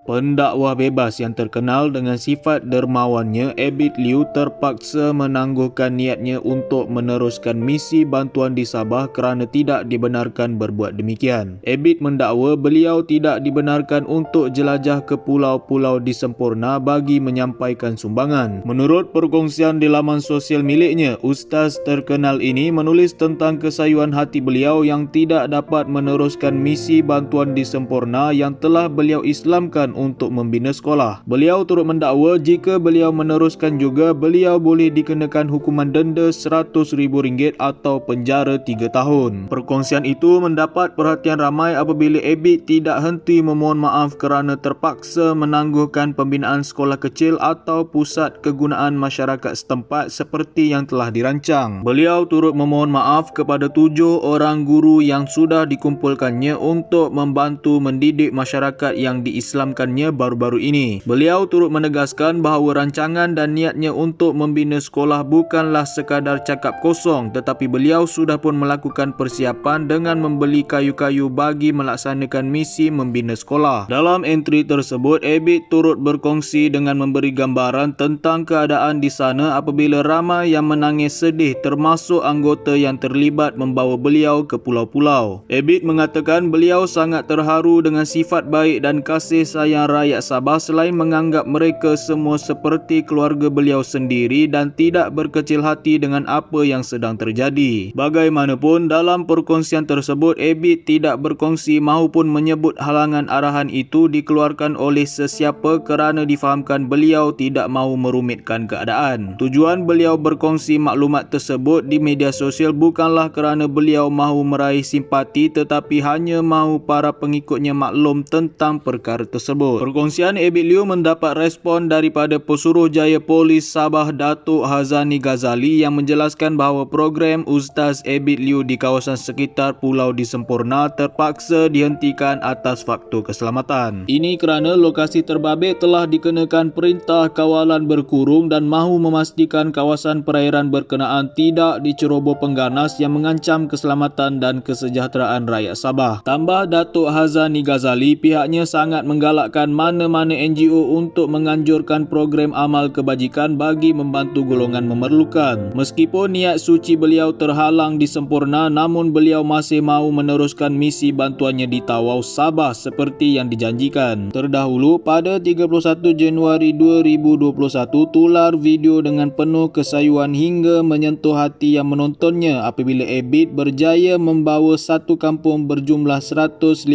Pendakwa bebas yang terkenal dengan sifat dermawannya, Abid Liu terpaksa menangguhkan niatnya untuk meneruskan misi bantuan di Sabah kerana tidak dibenarkan berbuat demikian. Abid mendakwa beliau tidak dibenarkan untuk jelajah ke pulau-pulau di Semporna bagi menyampaikan sumbangan. Menurut perkongsian di laman sosial miliknya, ustaz terkenal ini menulis tentang kesayuan hati beliau yang tidak dapat meneruskan misi bantuan di Semporna yang telah beliau islamkan untuk membina sekolah. Beliau turut mendakwa jika beliau meneruskan juga, beliau boleh dikenakan hukuman denda RM100,000 atau penjara 3 tahun. Perkongsian itu mendapat perhatian ramai apabila Abid tidak henti memohon maaf kerana terpaksa menangguhkan pembinaan sekolah kecil atau pusat kegunaan masyarakat setempat seperti yang telah dirancang. Beliau turut memohon maaf kepada 7 orang guru yang sudah dikumpulkannya untuk membantu mendidik masyarakat yang diislamkannya baru-baru ini. Beliau turut menegaskan bahawa rancangan dan niatnya untuk membina sekolah bukanlah sekadar cakap kosong, tetapi beliau sudah pun melakukan persiapan dengan membeli kayu-kayu bagi melaksanakan misi membina sekolah. Dalam entry tersebut, Abid turut berkongsi dengan memberi gambaran tentang keadaan di sana apabila ramai yang menangis sedih termasuk anggota yang terlibat membawa beliau ke pulau-pulau. Abid mengatakan beliau sangat terharu dengan sifat baik dan kasih sayang rakyat Sabah selain menganggap mereka semua seperti keluarga beliau sendiri dan tidak berkecil hati dengan apa yang sedang terjadi. Bagaimanapun, dalam perkongsian tersebut, Abid tidak berkongsi maupun menyebut halangan arahan itu dikeluarkan oleh sesiapa kerana difahamkan beliau tidak mahu merumitkan keadaan. Tujuan beliau berkongsi maklumat tersebut di media sosial bukanlah kerana beliau mahu meraih simpati tetapi hanya mahu para pengikutnya maklum tentang perkara tersebut. Perkongsian Abid Liu mendapat respon daripada Pesuruhjaya Polis Sabah Datuk Hazani Ghazali yang menjelaskan bahawa program Ustaz Abid Liu di kawasan sekitar pulau di Semporna terpaksa dihentikan atas faktor keselamatan. Ini kerana lokasi terbabit telah dikenakan perintah kawalan berkurung dan mahu memastikan kawasan perairan berkenaan tidak diceroboh pengganas yang mengancam keselamatan dan kesejahteraan rakyat Sabah. Tambah Datuk Hazani Ghazali, pihaknya sangat menggalakkan mana-mana NGO untuk menganjurkan program amal kebajikan bagi membantu golongan memerlukan. Meskipun niat suci beliau terhalang di Semporna, namun beliau masih mahu meneruskan misi bantuannya di Tawau, Sabah seperti yang dijanjikan. Terdahulu, pada 31 Januari 2021, tular video dengan penuh kesayuan hingga menyentuh hati yang menontonnya apabila Abid berjaya membawa satu kampung berjumlah 157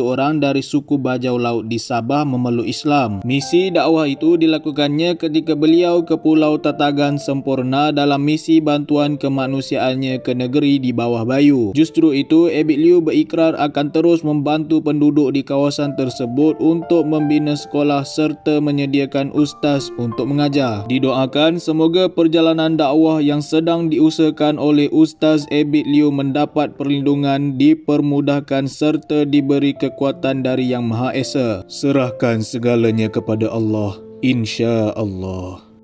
orang dari suku Bajau Laut di Sabah memeluk Islam. Misi dakwah itu dilakukannya ketika beliau ke Pulau Tatagan Semporna dalam misi bantuan kemanusiaannya ke negeri di bawah Bayu. Justru itu, Abid Liu berikrar akan terus membantu penduduk di kawasan tersebut untuk membina sekolah serta menyediakan ustaz untuk mengajar. Didoakan semoga perjalanan dakwah yang sedang diusahakan oleh Ustaz Abid Liu mendapat perlindungan, dipermudahkan serta diberi kekuatan dari Yang Maha Esa. Serahkan segalanya kepada Allah, insya-Allah.